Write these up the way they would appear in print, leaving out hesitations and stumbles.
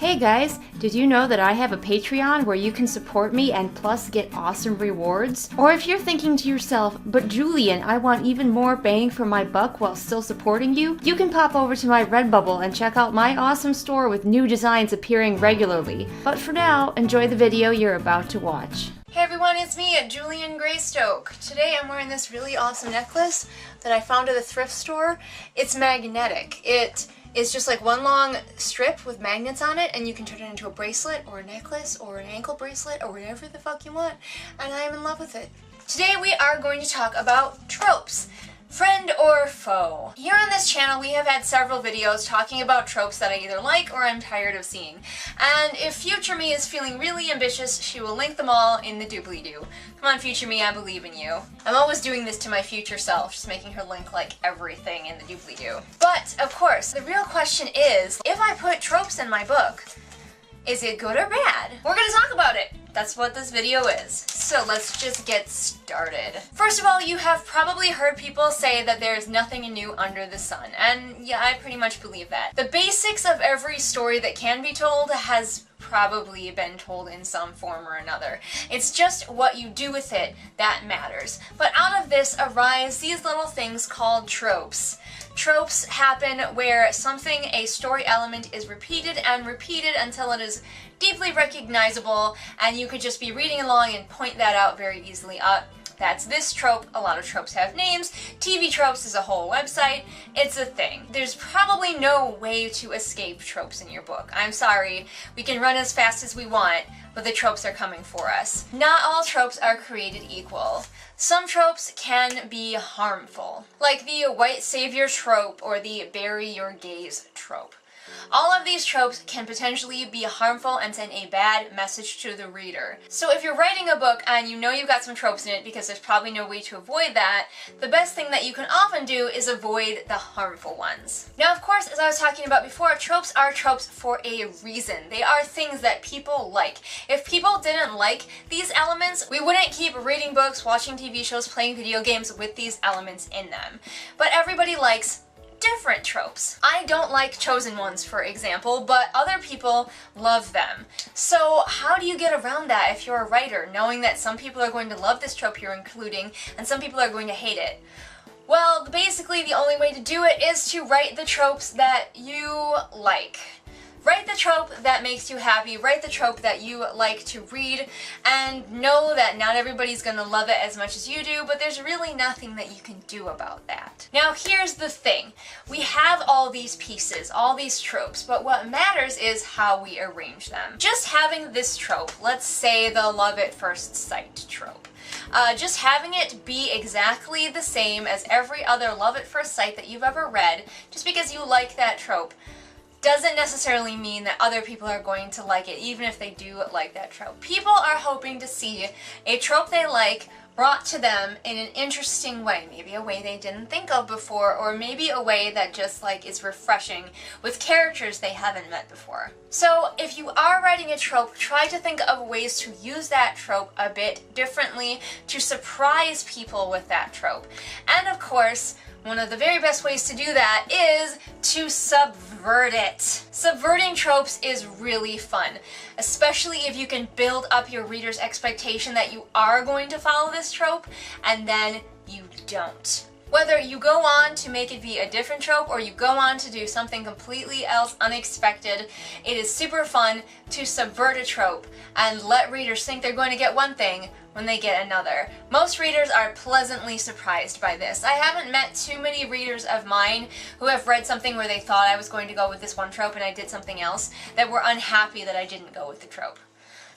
Hey guys, did you know that I have a Patreon where you can support me and plus get awesome rewards? Or if you're thinking to yourself, but Julian, I want even more bang for my buck while still supporting you, you can pop over to my Redbubble and check out my awesome store with new designs appearing regularly. But for now, enjoy the video you're about to watch. Hey everyone, it's me, Julian Greystoke. Today I'm wearing this really awesome necklace that I found at a thrift store. It's magnetic. It's just like one long strip with magnets on it, and you can turn it into a bracelet or a necklace or an ankle bracelet or whatever the fuck you want, and I am in love with it. Today we are going to talk about tropes. Friend or foe. Here on this channel we have had several videos talking about tropes that I either like or I'm tired of seeing. And if future me is feeling really ambitious, she will link them all in the doobly-doo. Come on future me, I believe in you. I'm always doing this to my future self, just making her link like everything in the doobly-doo. But, of course, the real question is, if I put tropes in my book, is it good or bad? We're gonna talk about it! That's what this video is. So let's just get started. First of all, you have probably heard people say that there's nothing new under the sun, and yeah, I pretty much believe that. The basics of every story that can be told has probably been told in some form or another. It's just what you do with it that matters. But out of this arise these little things called tropes. Tropes happen where a story element is repeated and repeated until it is deeply recognizable, and you could just be reading along and point that out very easily. That's this trope. A lot of tropes have names. TV tropes is a whole website. It's a thing. There's probably no way to escape tropes in your book. I'm sorry. We can run as fast as we want, but the tropes are coming for us. Not all tropes are created equal. Some tropes can be harmful, like the white savior trope or the bury your gays trope. All of these tropes can potentially be harmful and send a bad message to the reader. So if you're writing a book and you know you've got some tropes in it, because there's probably no way to avoid that, the best thing that you can often do is avoid the harmful ones. Now, of course, as I was talking about before, tropes are tropes for a reason. They are things that people like. If people didn't like these elements, we wouldn't keep reading books, watching TV shows, playing video games with these elements in them. But everybody likes different tropes. I don't like chosen ones, for example, but other people love them. So how do you get around that if you're a writer, knowing that some people are going to love this trope you're including and some people are going to hate it? Well, basically the only way to do it is to write the tropes that you like. Write the trope that makes you happy, write the trope that you like to read, and know that not everybody's gonna love it as much as you do, but there's really nothing that you can do about that. Now here's the thing. We have all these pieces, all these tropes, but what matters is how we arrange them. Just having this trope, let's say the love at first sight trope. Just having it be exactly the same as every other love at first sight that you've ever read, just because you like that trope, doesn't necessarily mean that other people are going to like it, even if they do like that trope. People are hoping to see a trope they like brought to them in an interesting way, maybe a way they didn't think of before, or maybe a way that just like is refreshing with characters they haven't met before. So if you are writing a trope, try to think of ways to use that trope a bit differently to surprise people with that trope. And of course, one of the very best ways to do that is to subvert it. Subverting tropes is really fun, especially if you can build up your reader's expectation that you are going to follow this trope, and then you don't. Whether you go on to make it be a different trope or you go on to do something completely else unexpected, it is super fun to subvert a trope and let readers think they're going to get one thing when they get another. Most readers are pleasantly surprised by this. I haven't met too many readers of mine who have read something where they thought I was going to go with this one trope and I did something else, that were unhappy that I didn't go with the trope.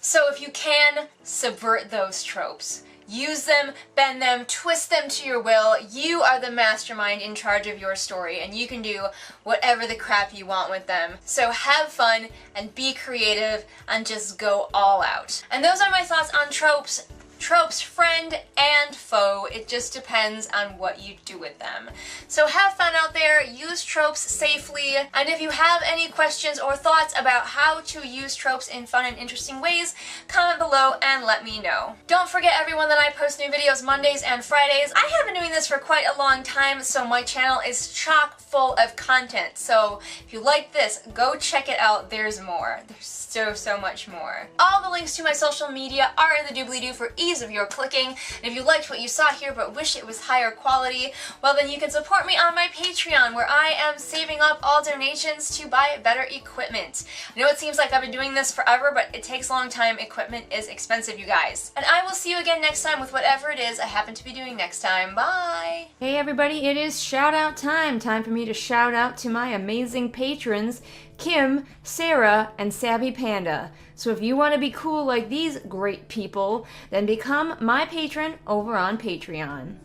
So if you can, subvert those tropes. Use them, bend them, twist them to your will. You are the mastermind in charge of your story, and you can do whatever the crap you want with them. So have fun and be creative and just go all out. And those are my thoughts on tropes. Tropes Friend and foe. It just depends on what you do with them. So have fun out there, use tropes safely, and if you have any questions or thoughts about how to use tropes in fun and interesting ways, comment below and let me know. Don't forget, everyone, that I post new videos Mondays and Fridays. I have been doing this for quite a long time, so my channel is chock full of content. So if you like this, go check it out. There's more. There's so much more. All the links to my social media are in the doobly-doo for ease of your clicking. And if you liked what you saw here but wish it was higher quality, well, then you can support me on my Patreon, where I am saving up all donations to buy better equipment. I know it seems like I've been doing this forever, but it takes a long time. Equipment is expensive, you guys. And I will see you again next time with whatever it is I happen to be doing next time. Bye! Hey everybody, it is shout out time. Time for me to shout out to my amazing patrons, Kim, Sarah, and Savvy Panda. So if you want to be cool like these great people, then become my patron over on Patreon.